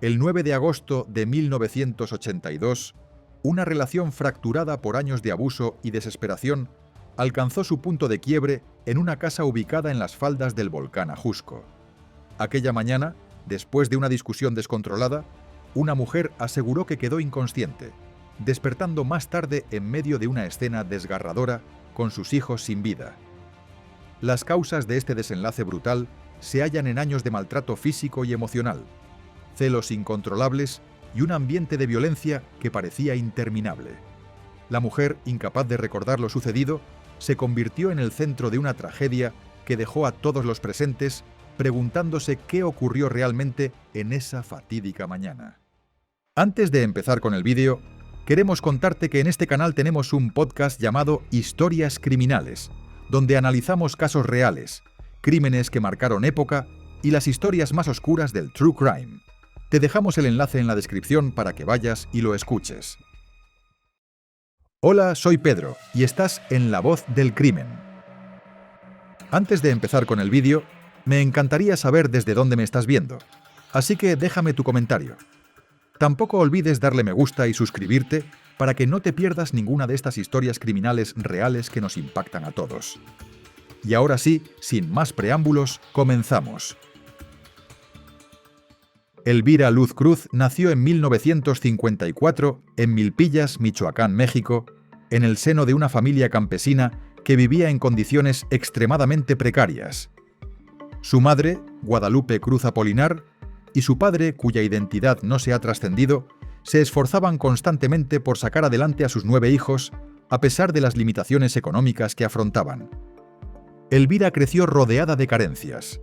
El 9 de agosto de 1982, una relación fracturada por años de abuso y desesperación alcanzó su punto de quiebre en una casa ubicada en las faldas del volcán Ajusco. Aquella mañana, después de una discusión descontrolada, una mujer aseguró que quedó inconsciente, despertando más tarde en medio de una escena desgarradora con sus hijos sin vida. Las causas de este desenlace brutal se hallan en años de maltrato físico y emocional, celos incontrolables y un ambiente de violencia que parecía interminable. La mujer, incapaz de recordar lo sucedido, se convirtió en el centro de una tragedia que dejó a todos los presentes preguntándose qué ocurrió realmente en esa fatídica mañana. Antes de empezar con el vídeo, queremos contarte que en este canal tenemos un podcast llamado Historias Criminales, donde analizamos casos reales, crímenes que marcaron época y las historias más oscuras del True Crime. Te dejamos el enlace en la descripción para que vayas y lo escuches. Hola, soy Pedro y estás en La Voz del Crimen. Antes de empezar con el vídeo, me encantaría saber desde dónde me estás viendo, así que déjame tu comentario. Tampoco olvides darle me gusta y suscribirte para que no te pierdas ninguna de estas historias criminales reales que nos impactan a todos. Y ahora sí, sin más preámbulos, comenzamos. Elvira Luz Cruz nació en 1954 en Milpillas, Michoacán, México, en el seno de una familia campesina que vivía en condiciones extremadamente precarias. Su madre, Guadalupe Cruz Apolinar, y su padre, cuya identidad no se ha trascendido, se esforzaban constantemente por sacar adelante a sus 9 hijos, a pesar de las limitaciones económicas que afrontaban. Elvira creció rodeada de carencias.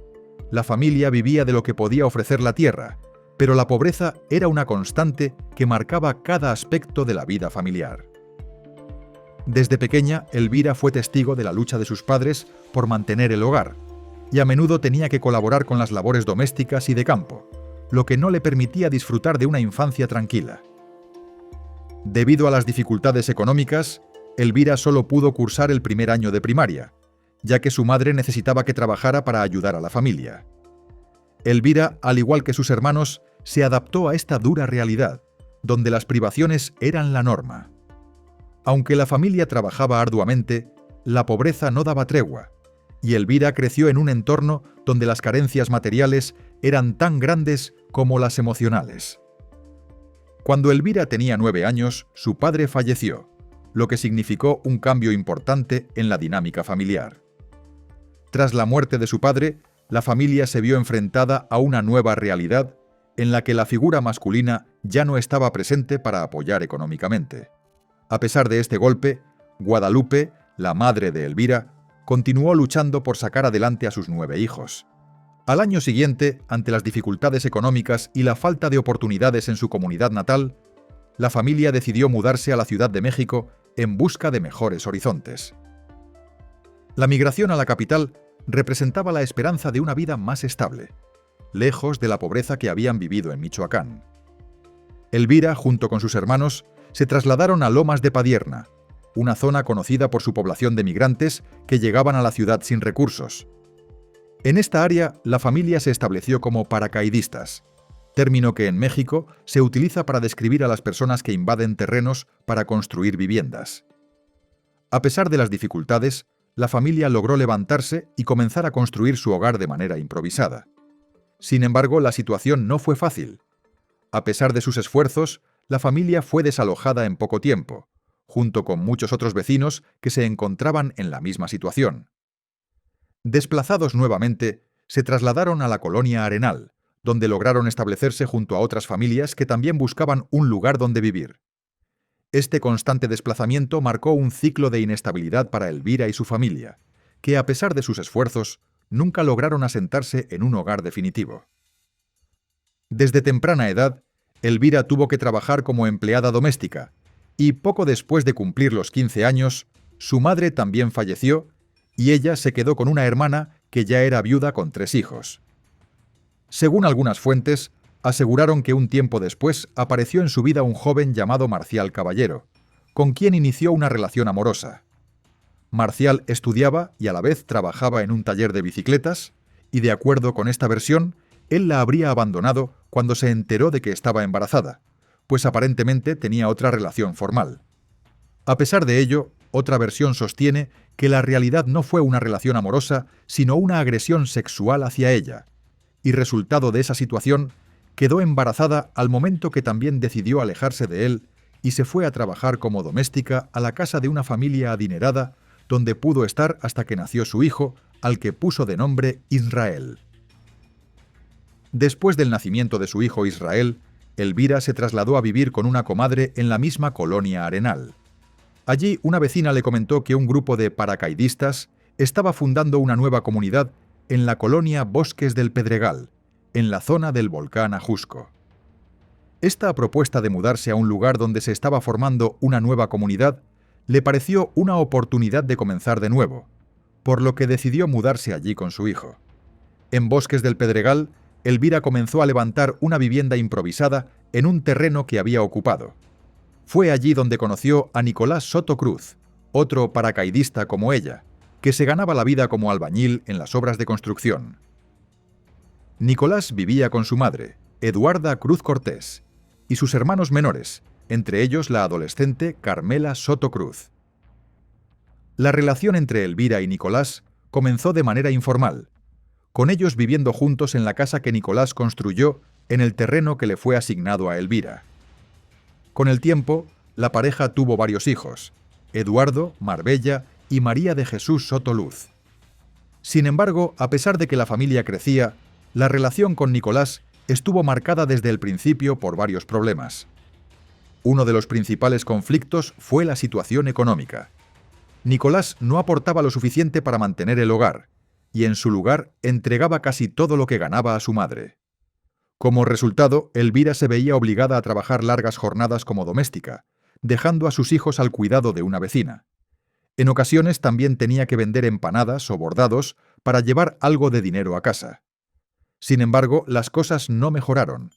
La familia vivía de lo que podía ofrecer la tierra, pero la pobreza era una constante que marcaba cada aspecto de la vida familiar. Desde pequeña, Elvira fue testigo de la lucha de sus padres por mantener el hogar, y a menudo tenía que colaborar con las labores domésticas y de campo, lo que no le permitía disfrutar de una infancia tranquila. Debido a las dificultades económicas, Elvira solo pudo cursar el primer año de primaria, ya que su madre necesitaba que trabajara para ayudar a la familia. Elvira, al igual que sus hermanos, se adaptó a esta dura realidad, donde las privaciones eran la norma. Aunque la familia trabajaba arduamente, la pobreza no daba tregua, y Elvira creció en un entorno donde las carencias materiales eran tan grandes como las emocionales. Cuando Elvira tenía 9 años, su padre falleció, lo que significó un cambio importante en la dinámica familiar. Tras la muerte de su padre, la familia se vio enfrentada a una nueva realidad en la que la figura masculina ya no estaba presente para apoyar económicamente. A pesar de este golpe, Guadalupe, la madre de Elvira, continuó luchando por sacar adelante a sus 9 hijos. Al año siguiente, ante las dificultades económicas y la falta de oportunidades en su comunidad natal, la familia decidió mudarse a la Ciudad de México en busca de mejores horizontes. La migración a la capital representaba la esperanza de una vida más estable, lejos de la pobreza que habían vivido en Michoacán. Elvira, junto con sus hermanos, se trasladaron a Lomas de Padierna, una zona conocida por su población de migrantes que llegaban a la ciudad sin recursos. En esta área, la familia se estableció como paracaidistas, término que en México se utiliza para describir a las personas que invaden terrenos para construir viviendas. A pesar de las dificultades, la familia logró levantarse y comenzar a construir su hogar de manera improvisada. Sin embargo, la situación no fue fácil. A pesar de sus esfuerzos, la familia fue desalojada en poco tiempo, junto con muchos otros vecinos que se encontraban en la misma situación. Desplazados nuevamente, se trasladaron a la colonia Arenal, donde lograron establecerse junto a otras familias que también buscaban un lugar donde vivir. Este constante desplazamiento marcó un ciclo de inestabilidad para Elvira y su familia, que a pesar de sus esfuerzos, nunca lograron asentarse en un hogar definitivo. Desde temprana edad, Elvira tuvo que trabajar como empleada doméstica, y poco después de cumplir los 15 años, su madre también falleció y ella se quedó con una hermana que ya era viuda con 3 hijos. Según algunas fuentes, aseguraron que un tiempo después apareció en su vida un joven llamado Marcial Caballero, con quien inició una relación amorosa. Marcial estudiaba y a la vez trabajaba en un taller de bicicletas, y de acuerdo con esta versión, él la habría abandonado cuando se enteró de que estaba embarazada, pues aparentemente tenía otra relación formal. A pesar de ello, otra versión sostiene que la realidad no fue una relación amorosa, sino una agresión sexual hacia ella, y resultado de esa situación, quedó embarazada al momento que también decidió alejarse de él y se fue a trabajar como doméstica a la casa de una familia adinerada, donde pudo estar hasta que nació su hijo, al que puso de nombre Israel. Después del nacimiento de su hijo Israel, Elvira se trasladó a vivir con una comadre en la misma colonia Arenal. Allí una vecina le comentó que un grupo de paracaidistas estaba fundando una nueva comunidad en la colonia Bosques del Pedregal, en la zona del volcán Ajusco. Esta propuesta de mudarse a un lugar donde se estaba formando una nueva comunidad le pareció una oportunidad de comenzar de nuevo, por lo que decidió mudarse allí con su hijo. En Bosques del Pedregal, Elvira comenzó a levantar una vivienda improvisada en un terreno que había ocupado. Fue allí donde conoció a Nicolás Soto Cruz, otro paracaidista como ella, que se ganaba la vida como albañil en las obras de construcción. Nicolás vivía con su madre, Eduarda Cruz Cortés, y sus hermanos menores, entre ellos la adolescente Carmela Soto Cruz. La relación entre Elvira y Nicolás comenzó de manera informal, con ellos viviendo juntos en la casa que Nicolás construyó en el terreno que le fue asignado a Elvira. Con el tiempo, la pareja tuvo varios hijos, Eduardo, Marbella y María de Jesús Soto Luz. Sin embargo, a pesar de que la familia crecía, la relación con Nicolás estuvo marcada desde el principio por varios problemas. Uno de los principales conflictos fue la situación económica. Nicolás no aportaba lo suficiente para mantener el hogar, y en su lugar entregaba casi todo lo que ganaba a su madre. Como resultado, Elvira se veía obligada a trabajar largas jornadas como doméstica, dejando a sus hijos al cuidado de una vecina. En ocasiones también tenía que vender empanadas o bordados para llevar algo de dinero a casa. Sin embargo, las cosas no mejoraron,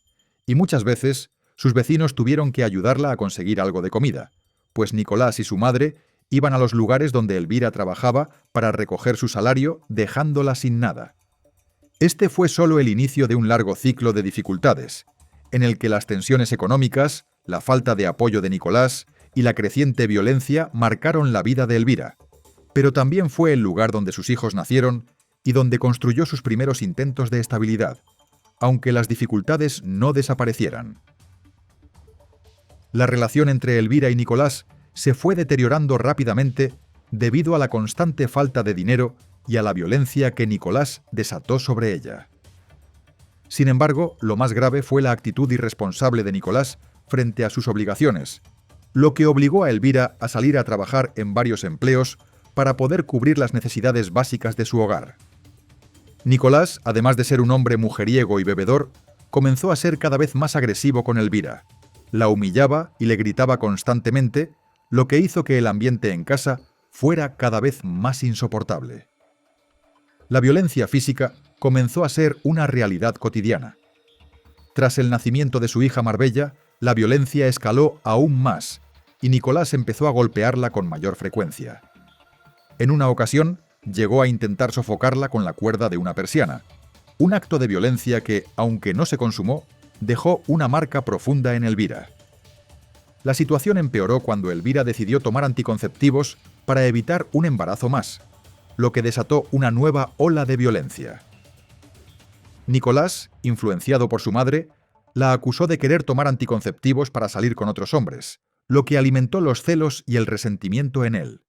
y muchas veces sus vecinos tuvieron que ayudarla a conseguir algo de comida, pues Nicolás y su madre iban a los lugares donde Elvira trabajaba para recoger su salario, dejándola sin nada. Este fue solo el inicio de un largo ciclo de dificultades, en el que las tensiones económicas, la falta de apoyo de Nicolás y la creciente violencia marcaron la vida de Elvira, pero también fue el lugar donde sus hijos nacieron y donde construyó sus primeros intentos de estabilidad, aunque las dificultades no desaparecieran. La relación entre Elvira y Nicolás se fue deteriorando rápidamente debido a la constante falta de dinero y a la violencia que Nicolás desató sobre ella. Sin embargo, lo más grave fue la actitud irresponsable de Nicolás frente a sus obligaciones, lo que obligó a Elvira a salir a trabajar en varios empleos para poder cubrir las necesidades básicas de su hogar. Nicolás, además de ser un hombre mujeriego y bebedor, comenzó a ser cada vez más agresivo con Elvira. La humillaba y le gritaba constantemente, lo que hizo que el ambiente en casa fuera cada vez más insoportable. La violencia física comenzó a ser una realidad cotidiana. Tras el nacimiento de su hija Marbella, la violencia escaló aún más y Nicolás empezó a golpearla con mayor frecuencia. En una ocasión, llegó a intentar sofocarla con la cuerda de una persiana, un acto de violencia que, aunque no se consumó, dejó una marca profunda en Elvira. La situación empeoró cuando Elvira decidió tomar anticonceptivos para evitar un embarazo más, lo que desató una nueva ola de violencia. Nicolás, influenciado por su madre, la acusó de querer tomar anticonceptivos para salir con otros hombres, lo que alimentó los celos y el resentimiento en él.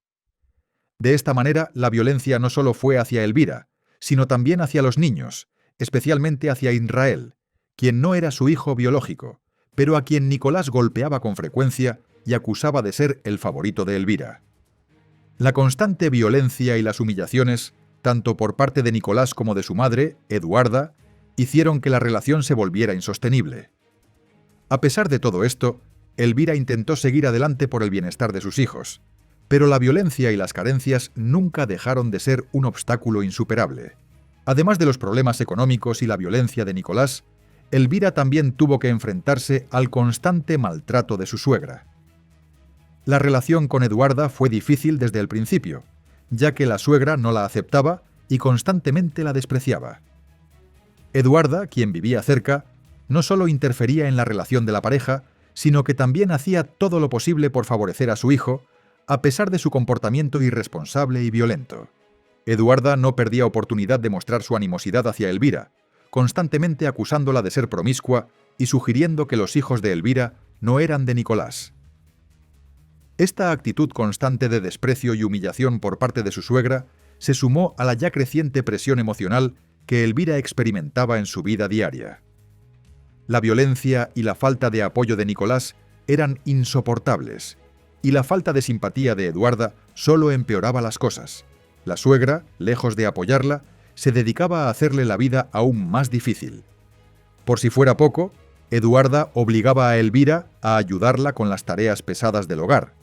De esta manera, la violencia no solo fue hacia Elvira, sino también hacia los niños, especialmente hacia Israel, quien no era su hijo biológico, pero a quien Nicolás golpeaba con frecuencia y acusaba de ser el favorito de Elvira. La constante violencia y las humillaciones, tanto por parte de Nicolás como de su madre, Eduarda, hicieron que la relación se volviera insostenible. A pesar de todo esto, Elvira intentó seguir adelante por el bienestar de sus hijos, pero la violencia y las carencias nunca dejaron de ser un obstáculo insuperable. Además de los problemas económicos y la violencia de Nicolás, Elvira también tuvo que enfrentarse al constante maltrato de su suegra. La relación con Eduarda fue difícil desde el principio, ya que la suegra no la aceptaba y constantemente la despreciaba. Eduarda, quien vivía cerca, no solo interfería en la relación de la pareja, sino que también hacía todo lo posible por favorecer a su hijo, a pesar de su comportamiento irresponsable y violento. Eduarda no perdía oportunidad de mostrar su animosidad hacia Elvira, constantemente acusándola de ser promiscua y sugiriendo que los hijos de Elvira no eran de Nicolás. Esta actitud constante de desprecio y humillación por parte de su suegra se sumó a la ya creciente presión emocional que Elvira experimentaba en su vida diaria. La violencia y la falta de apoyo de Nicolás eran insoportables, y la falta de simpatía de Eduarda solo empeoraba las cosas. La suegra, lejos de apoyarla, se dedicaba a hacerle la vida aún más difícil. Por si fuera poco, Eduarda obligaba a Elvira a ayudarla con las tareas pesadas del hogar,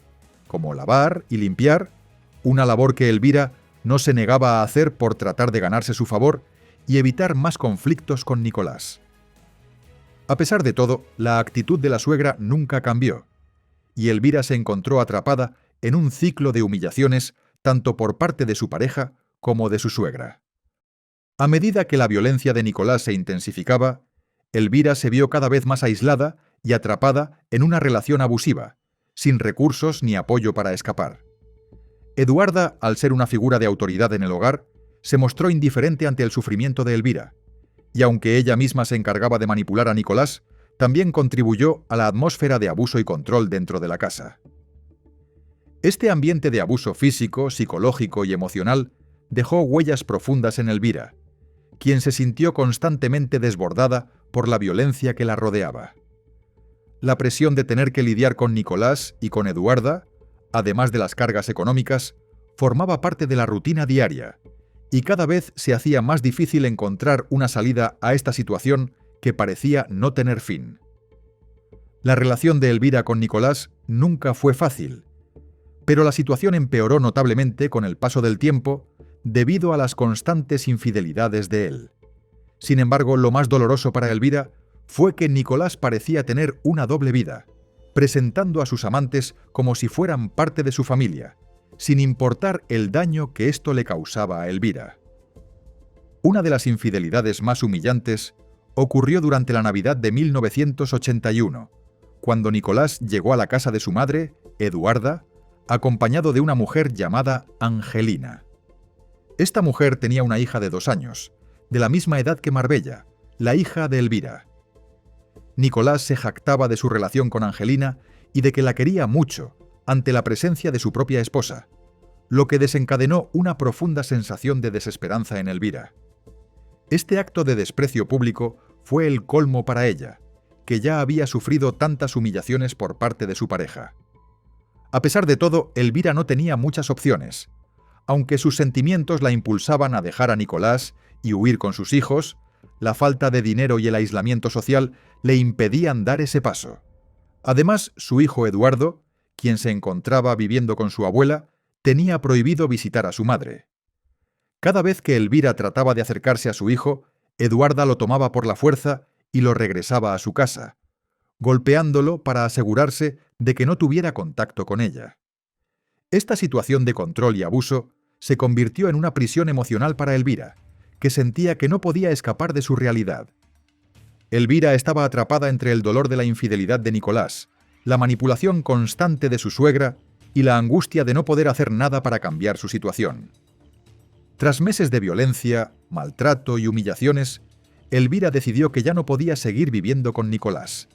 como lavar y limpiar, una labor que Elvira no se negaba a hacer por tratar de ganarse su favor y evitar más conflictos con Nicolás. A pesar de todo, la actitud de la suegra nunca cambió, y Elvira se encontró atrapada en un ciclo de humillaciones tanto por parte de su pareja como de su suegra. A medida que la violencia de Nicolás se intensificaba, Elvira se vio cada vez más aislada y atrapada en una relación abusiva, sin recursos ni apoyo para escapar. Eduarda, al ser una figura de autoridad en el hogar, se mostró indiferente ante el sufrimiento de Elvira, y aunque ella misma se encargaba de manipular a Nicolás, también contribuyó a la atmósfera de abuso y control dentro de la casa. Este ambiente de abuso físico, psicológico y emocional dejó huellas profundas en Elvira, quien se sintió constantemente desbordada por la violencia que la rodeaba. La presión de tener que lidiar con Nicolás y con Eduarda, además de las cargas económicas, formaba parte de la rutina diaria, y cada vez se hacía más difícil encontrar una salida a esta situación que parecía no tener fin. La relación de Elvira con Nicolás nunca fue fácil, pero la situación empeoró notablemente con el paso del tiempo debido a las constantes infidelidades de él. Sin embargo, lo más doloroso para Elvira fue que Nicolás parecía tener una doble vida, presentando a sus amantes como si fueran parte de su familia, sin importar el daño que esto le causaba a Elvira. Una de las infidelidades más humillantes ocurrió durante la Navidad de 1981, cuando Nicolás llegó a la casa de su madre, Eduarda, acompañado de una mujer llamada Angelina. Esta mujer tenía una hija de 2 años, de la misma edad que Marbella, la hija de Elvira. Nicolás se jactaba de su relación con Angelina y de que la quería mucho ante la presencia de su propia esposa, lo que desencadenó una profunda sensación de desesperanza en Elvira. Este acto de desprecio público fue el colmo para ella, que ya había sufrido tantas humillaciones por parte de su pareja. A pesar de todo, Elvira no tenía muchas opciones. Aunque sus sentimientos la impulsaban a dejar a Nicolás y huir con sus hijos, la falta de dinero y el aislamiento social le impedían dar ese paso. Además, su hijo Eduardo, quien se encontraba viviendo con su abuela, tenía prohibido visitar a su madre. Cada vez que Elvira trataba de acercarse a su hijo, Eduarda lo tomaba por la fuerza y lo regresaba a su casa, golpeándolo para asegurarse de que no tuviera contacto con ella. Esta situación de control y abuso se convirtió en una prisión emocional para Elvira, que sentía que no podía escapar de su realidad. Elvira estaba atrapada entre el dolor de la infidelidad de Nicolás, la manipulación constante de su suegra y la angustia de no poder hacer nada para cambiar su situación. Tras meses de violencia, maltrato y humillaciones, Elvira decidió que ya no podía seguir viviendo con Nicolás.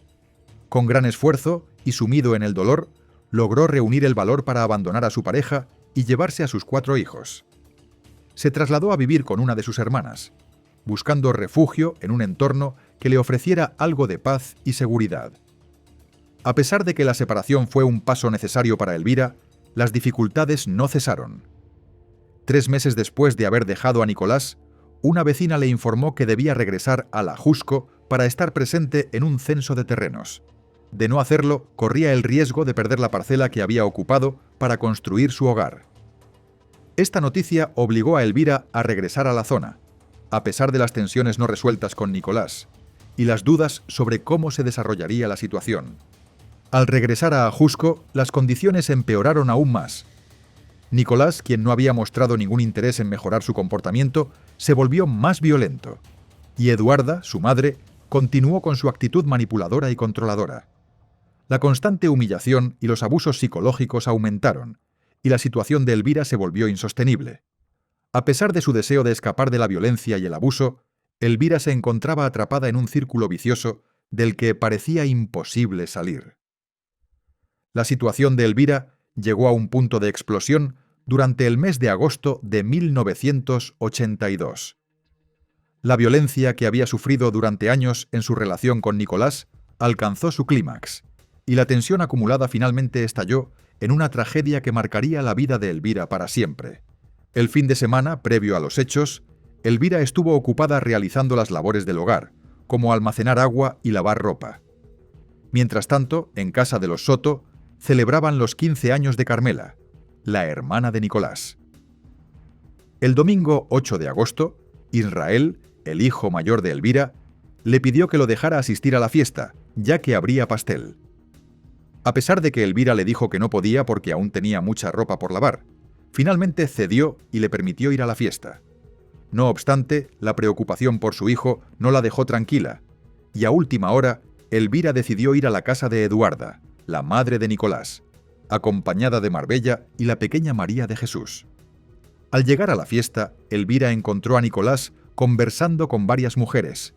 Con gran esfuerzo y sumido en el dolor, logró reunir el valor para abandonar a su pareja y llevarse a sus 4 hijos. Se trasladó a vivir con una de sus hermanas, buscando refugio en un entorno que le ofreciera algo de paz y seguridad. A pesar de que la separación fue un paso necesario para Elvira, las dificultades no cesaron. 3 meses después de haber dejado a Nicolás, una vecina le informó que debía regresar a la Ajusco para estar presente en un censo de terrenos. De no hacerlo, corría el riesgo de perder la parcela que había ocupado para construir su hogar. Esta noticia obligó a Elvira a regresar a la zona, a pesar de las tensiones no resueltas con Nicolás y las dudas sobre cómo se desarrollaría la situación. Al regresar a Ajusco, las condiciones empeoraron aún más. Nicolás, quien no había mostrado ningún interés en mejorar su comportamiento, se volvió más violento, y Eduarda, su madre, continuó con su actitud manipuladora y controladora. La constante humillación y los abusos psicológicos aumentaron, y la situación de Elvira se volvió insostenible. A pesar de su deseo de escapar de la violencia y el abuso, Elvira se encontraba atrapada en un círculo vicioso del que parecía imposible salir. La situación de Elvira llegó a un punto de explosión durante el mes de agosto de 1982. La violencia que había sufrido durante años en su relación con Nicolás alcanzó su clímax, y la tensión acumulada finalmente estalló en una tragedia que marcaría la vida de Elvira para siempre. El fin de semana, previo a los hechos, Elvira estuvo ocupada realizando las labores del hogar, como almacenar agua y lavar ropa. Mientras tanto, en casa de los Soto, celebraban los 15 años de Carmela, la hermana de Nicolás. El domingo 8 de agosto, Israel, el hijo mayor de Elvira, le pidió que lo dejara asistir a la fiesta, ya que habría pastel. A pesar de que Elvira le dijo que no podía porque aún tenía mucha ropa por lavar, finalmente cedió y le permitió ir a la fiesta. No obstante, la preocupación por su hijo no la dejó tranquila, y a última hora, Elvira decidió ir a la casa de Eduarda, la madre de Nicolás, acompañada de Marbella y la pequeña María de Jesús. Al llegar a la fiesta, Elvira encontró a Nicolás conversando con varias mujeres.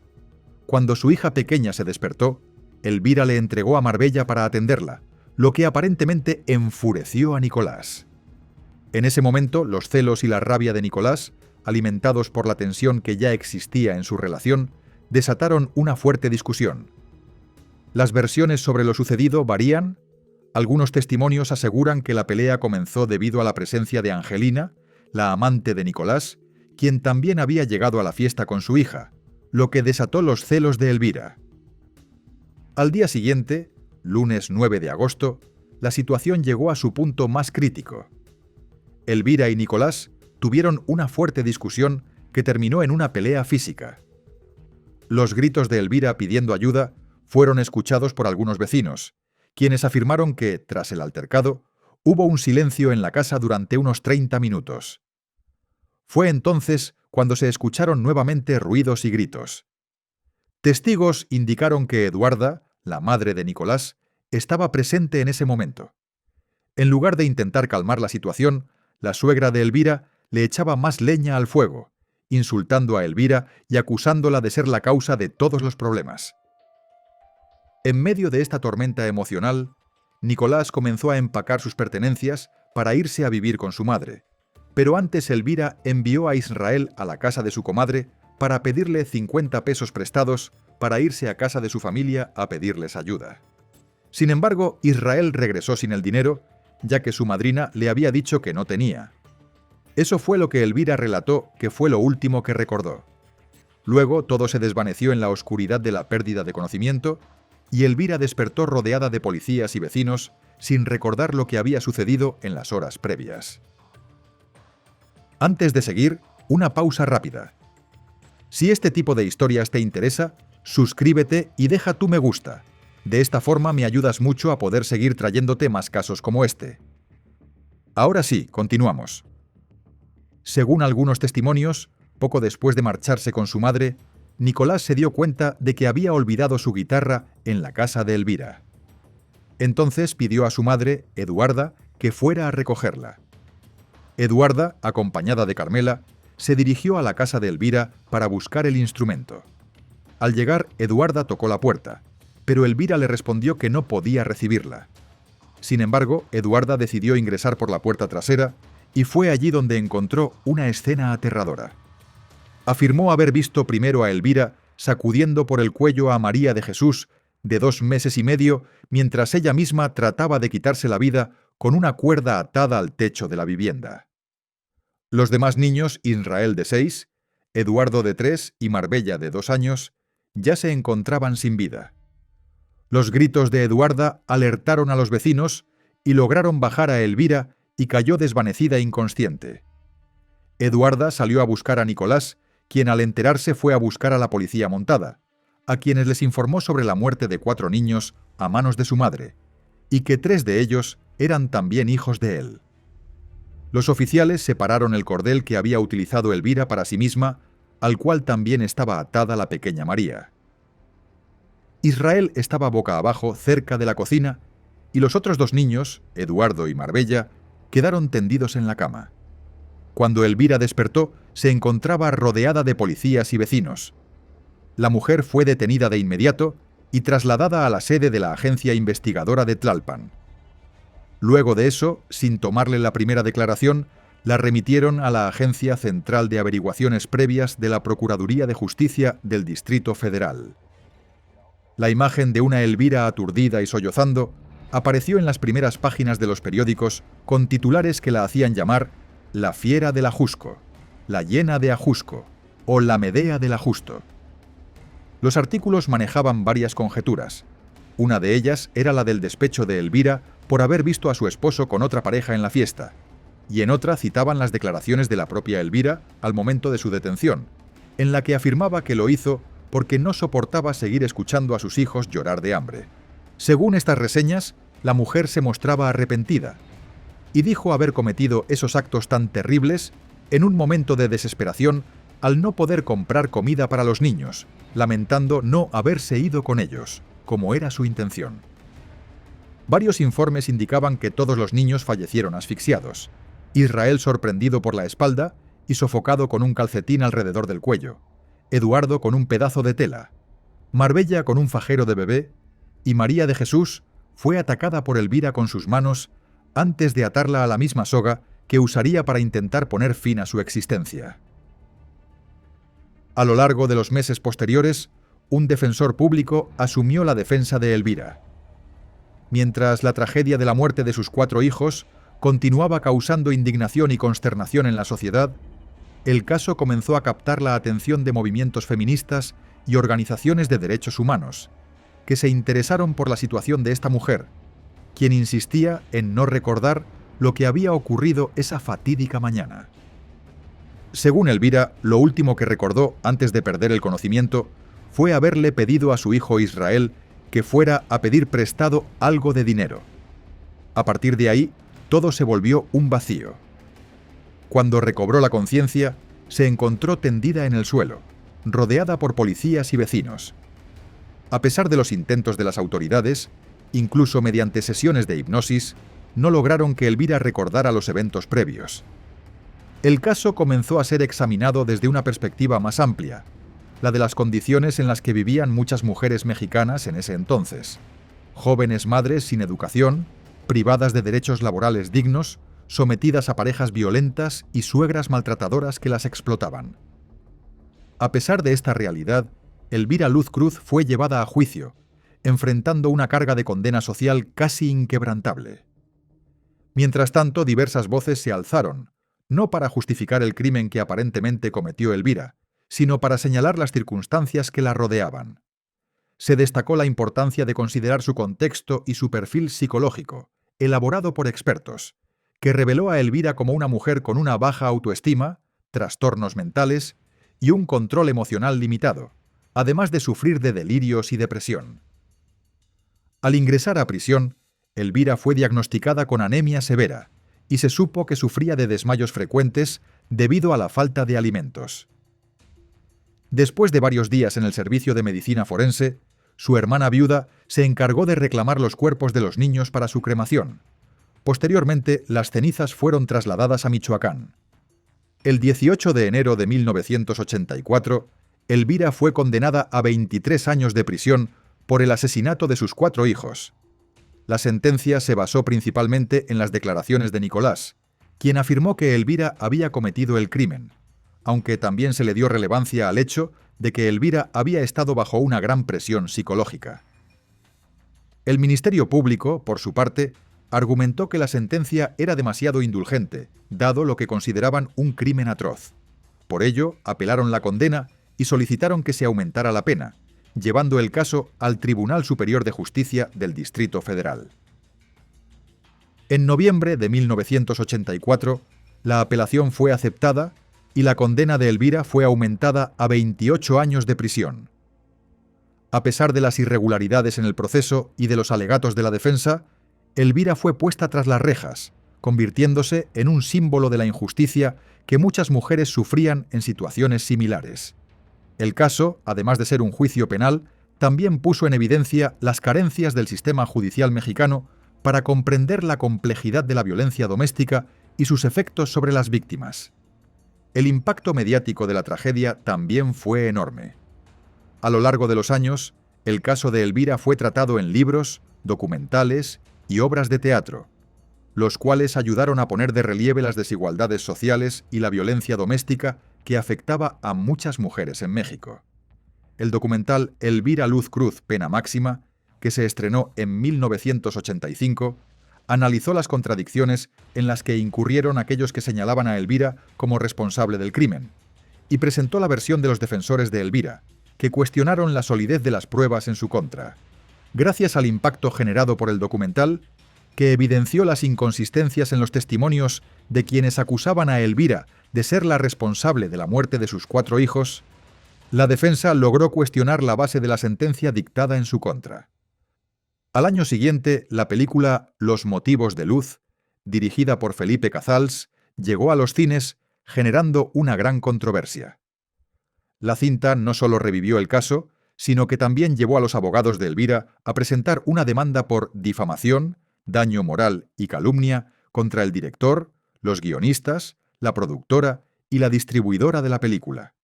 Cuando su hija pequeña se despertó, Elvira le entregó a Marbella para atenderla, lo que aparentemente enfureció a Nicolás. En ese momento, los celos y la rabia de Nicolás, alimentados por la tensión que ya existía en su relación, desataron una fuerte discusión. Las versiones sobre lo sucedido varían. Algunos testimonios aseguran que la pelea comenzó debido a la presencia de Angelina, la amante de Nicolás, quien también había llegado a la fiesta con su hija, lo que desató los celos de Elvira. Al día siguiente, lunes 9 de agosto, la situación llegó a su punto más crítico. Elvira y Nicolás tuvieron una fuerte discusión que terminó en una pelea física. Los gritos de Elvira pidiendo ayuda fueron escuchados por algunos vecinos, quienes afirmaron que, tras el altercado, hubo un silencio en la casa durante unos 30 minutos. Fue entonces cuando se escucharon nuevamente ruidos y gritos. Testigos indicaron que Eduarda, la madre de Nicolás, estaba presente en ese momento. En lugar de intentar calmar la situación, la suegra de Elvira le echaba más leña al fuego, insultando a Elvira y acusándola de ser la causa de todos los problemas. En medio de esta tormenta emocional, Nicolás comenzó a empacar sus pertenencias para irse a vivir con su madre, pero antes Elvira envió a Israel a la casa de su comadre para pedirle 50 pesos prestados para irse a casa de su familia a pedirles ayuda. Sin embargo, Israel regresó sin el dinero, ya que su madrina le había dicho que no tenía. Eso fue lo que Elvira relató que fue lo último que recordó. Luego todo se desvaneció en la oscuridad de la pérdida de conocimiento, y Elvira despertó rodeada de policías y vecinos sin recordar lo que había sucedido en las horas previas. Antes de seguir, una pausa rápida. Si este tipo de historias te interesa, suscríbete y deja tu me gusta. De esta forma me ayudas mucho a poder seguir trayéndote más casos como este. Ahora sí, continuamos. Según algunos testimonios, poco después de marcharse con su madre, Nicolás se dio cuenta de que había olvidado su guitarra en la casa de Elvira. Entonces pidió a su madre, Eduarda, que fuera a recogerla. Eduarda, acompañada de Carmela, se dirigió a la casa de Elvira para buscar el instrumento. Al llegar, Eduarda tocó la puerta, pero Elvira le respondió que no podía recibirla. Sin embargo, Eduarda decidió ingresar por la puerta trasera y fue allí donde encontró una escena aterradora. Afirmó haber visto primero a Elvira sacudiendo por el cuello a María de Jesús, de 2 meses y medio, mientras ella misma trataba de quitarse la vida con una cuerda atada al techo de la vivienda. Los demás niños, Israel de 6, Eduardo de 3 y Marbella de 2 años, ya se encontraban sin vida. Los gritos de Eduarda alertaron a los vecinos y lograron bajar a Elvira y cayó desvanecida inconsciente. Eduarda salió a buscar a Nicolás, quien al enterarse fue a buscar a la policía montada, a quienes les informó sobre la muerte de 4 niños a manos de su madre, y que 3 de ellos eran también hijos de él. Los oficiales separaron el cordel que había utilizado Elvira para sí misma, al cual también estaba atada la pequeña María. Israel estaba boca abajo cerca de la cocina y los otros dos niños, Eduardo y Marbella, quedaron tendidos en la cama. Cuando Elvira despertó, se encontraba rodeada de policías y vecinos. La mujer fue detenida de inmediato y trasladada a la sede de la agencia investigadora de Tlalpan. Luego de eso, sin tomarle la primera declaración, la remitieron a la Agencia Central de Averiguaciones Previas de la Procuraduría de Justicia del Distrito Federal. La imagen de una Elvira aturdida y sollozando apareció en las primeras páginas de los periódicos con titulares que la hacían llamar la fiera del Ajusco, la llena de Ajusco o la Medea del Ajusto. Los artículos manejaban varias conjeturas. Una de ellas era la del despecho de Elvira por haber visto a su esposo con otra pareja en la fiesta, y en otra citaban las declaraciones de la propia Elvira al momento de su detención, en la que afirmaba que lo hizo porque no soportaba seguir escuchando a sus hijos llorar de hambre. Según estas reseñas, la mujer se mostraba arrepentida y dijo haber cometido esos actos tan terribles en un momento de desesperación al no poder comprar comida para los niños, lamentando no haberse ido con ellos, como era su intención. Varios informes indicaban que todos los niños fallecieron asfixiados, Israel sorprendido por la espalda y sofocado con un calcetín alrededor del cuello, Eduardo con un pedazo de tela, Marbella con un fajero de bebé y María de Jesús fue atacada por Elvira con sus manos antes de atarla a la misma soga que usaría para intentar poner fin a su existencia. A lo largo de los meses posteriores, un defensor público asumió la defensa de Elvira. Mientras la tragedia de la muerte de sus 4 hijos continuaba causando indignación y consternación en la sociedad, el caso comenzó a captar la atención de movimientos feministas y organizaciones de derechos humanos, que se interesaron por la situación de esta mujer, quien insistía en no recordar lo que había ocurrido esa fatídica mañana. Según Elvira, lo último que recordó antes de perder el conocimiento fue haberle pedido a su hijo Israel que fuera a pedir prestado algo de dinero. A partir de ahí, todo se volvió un vacío. Cuando recobró la conciencia, se encontró tendida en el suelo, rodeada por policías y vecinos. A pesar de los intentos de las autoridades, incluso mediante sesiones de hipnosis, no lograron que Elvira recordara los eventos previos. El caso comenzó a ser examinado desde una perspectiva más amplia, la de las condiciones en las que vivían muchas mujeres mexicanas en ese entonces, jóvenes madres sin educación, privadas de derechos laborales dignos, sometidas a parejas violentas y suegras maltratadoras que las explotaban. A pesar de esta realidad, Elvira Luz Cruz fue llevada a juicio, enfrentando una carga de condena social casi inquebrantable. Mientras tanto, diversas voces se alzaron, no para justificar el crimen que aparentemente cometió Elvira, sino para señalar las circunstancias que la rodeaban. Se destacó la importancia de considerar su contexto y su perfil psicológico, elaborado por expertos, que reveló a Elvira como una mujer con una baja autoestima, trastornos mentales y un control emocional limitado, además de sufrir de delirios y depresión. Al ingresar a prisión, Elvira fue diagnosticada con anemia severa y se supo que sufría de desmayos frecuentes debido a la falta de alimentos. Después de varios días en el servicio de medicina forense, su hermana viuda se encargó de reclamar los cuerpos de los niños para su cremación. Posteriormente, las cenizas fueron trasladadas a Michoacán. El 18 de enero de 1984, Elvira fue condenada a 23 años de prisión por el asesinato de sus 4 hijos. La sentencia se basó principalmente en las declaraciones de Nicolás, quien afirmó que Elvira había cometido el crimen, aunque también se le dio relevancia al hecho de que Elvira había estado bajo una gran presión psicológica. El Ministerio Público, por su parte, argumentó que la sentencia era demasiado indulgente, dado lo que consideraban un crimen atroz. Por ello, apelaron la condena y solicitaron que se aumentara la pena, llevando el caso al Tribunal Superior de Justicia del Distrito Federal. En noviembre de 1984, la apelación fue aceptada y la condena de Elvira fue aumentada a 28 años de prisión. A pesar de las irregularidades en el proceso y de los alegatos de la defensa, Elvira fue puesta tras las rejas, convirtiéndose en un símbolo de la injusticia que muchas mujeres sufrían en situaciones similares. El caso, además de ser un juicio penal, también puso en evidencia las carencias del sistema judicial mexicano para comprender la complejidad de la violencia doméstica y sus efectos sobre las víctimas. El impacto mediático de la tragedia también fue enorme. A lo largo de los años, el caso de Elvira fue tratado en libros, documentales y obras de teatro, los cuales ayudaron a poner de relieve las desigualdades sociales y la violencia doméstica que afectaba a muchas mujeres en México. El documental Elvira Luz Cruz, Pena Máxima, que se estrenó en 1985, analizó las contradicciones en las que incurrieron aquellos que señalaban a Elvira como responsable del crimen, y presentó la versión de los defensores de Elvira, que cuestionaron la solidez de las pruebas en su contra. Gracias al impacto generado por el documental, que evidenció las inconsistencias en los testimonios de quienes acusaban a Elvira de ser la responsable de la muerte de sus 4 hijos, la defensa logró cuestionar la base de la sentencia dictada en su contra. Al año siguiente, la película Los motivos de Luz, dirigida por Felipe Cazals, llegó a los cines, generando una gran controversia. La cinta no solo revivió el caso, sino que también llevó a los abogados de Elvira a presentar una demanda por difamación, daño moral y calumnia contra el director, los guionistas, la productora y la distribuidora de la película.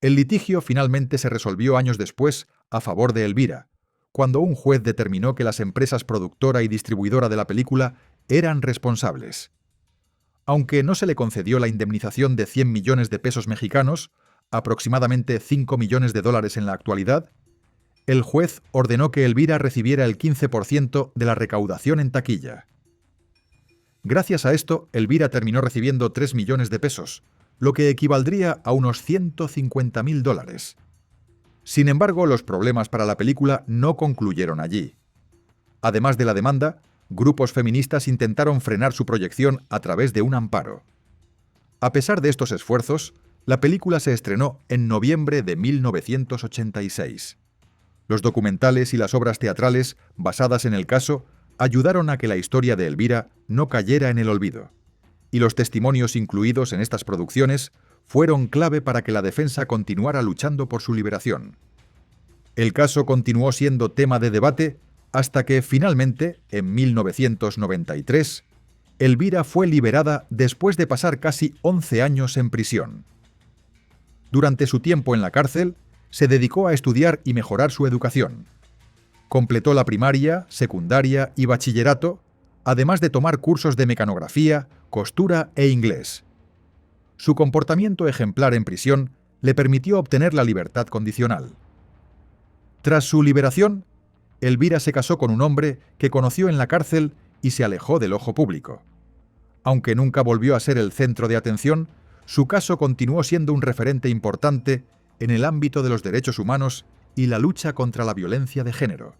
El litigio finalmente se resolvió años después a favor de Elvira, cuando un juez determinó que las empresas productora y distribuidora de la película eran responsables. Aunque no se le concedió la indemnización de 100 millones de pesos mexicanos, aproximadamente 5 millones de dólares en la actualidad, el juez ordenó que Elvira recibiera el 15% de la recaudación en taquilla. Gracias a esto, Elvira terminó recibiendo 3 millones de pesos, lo que equivaldría a unos 150.000 dólares. Sin embargo, los problemas para la película no concluyeron allí. Además de la demanda, grupos feministas intentaron frenar su proyección a través de un amparo. A pesar de estos esfuerzos, la película se estrenó en noviembre de 1986. Los documentales y las obras teatrales basadas en el caso ayudaron a que la historia de Elvira no cayera en el olvido, y los testimonios incluidos en estas producciones fueron clave para que la defensa continuara luchando por su liberación. El caso continuó siendo tema de debate hasta que, finalmente, en 1993, Elvira fue liberada después de pasar casi 11 años en prisión. Durante su tiempo en la cárcel, se dedicó a estudiar y mejorar su educación. Completó la primaria, secundaria y bachillerato, además de tomar cursos de mecanografía, costura e inglés. Su comportamiento ejemplar en prisión le permitió obtener la libertad condicional. Tras su liberación, Elvira se casó con un hombre que conoció en la cárcel y se alejó del ojo público. Aunque nunca volvió a ser el centro de atención, su caso continuó siendo un referente importante en el ámbito de los derechos humanos y la lucha contra la violencia de género.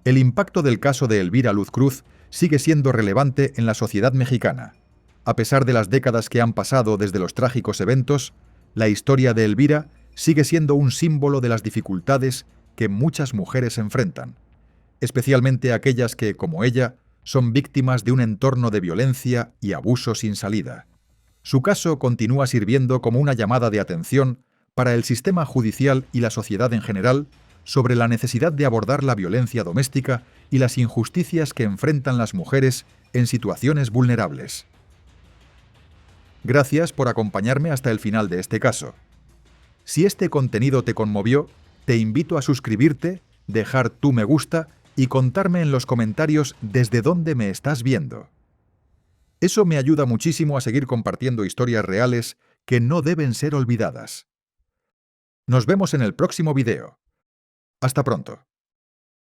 El impacto del caso de Elvira Luz Cruz sigue siendo relevante en la sociedad mexicana. A pesar de las décadas que han pasado desde los trágicos eventos, la historia de Elvira sigue siendo un símbolo de las dificultades que muchas mujeres enfrentan, especialmente aquellas que, como ella, son víctimas de un entorno de violencia y abuso sin salida. Su caso continúa sirviendo como una llamada de atención para el sistema judicial y la sociedad en general sobre la necesidad de abordar la violencia doméstica y las injusticias que enfrentan las mujeres en situaciones vulnerables. Gracias por acompañarme hasta el final de este caso. Si este contenido te conmovió, te invito a suscribirte, dejar tu me gusta y contarme en los comentarios desde dónde me estás viendo. Eso me ayuda muchísimo a seguir compartiendo historias reales que no deben ser olvidadas. Nos vemos en el próximo video. Hasta pronto.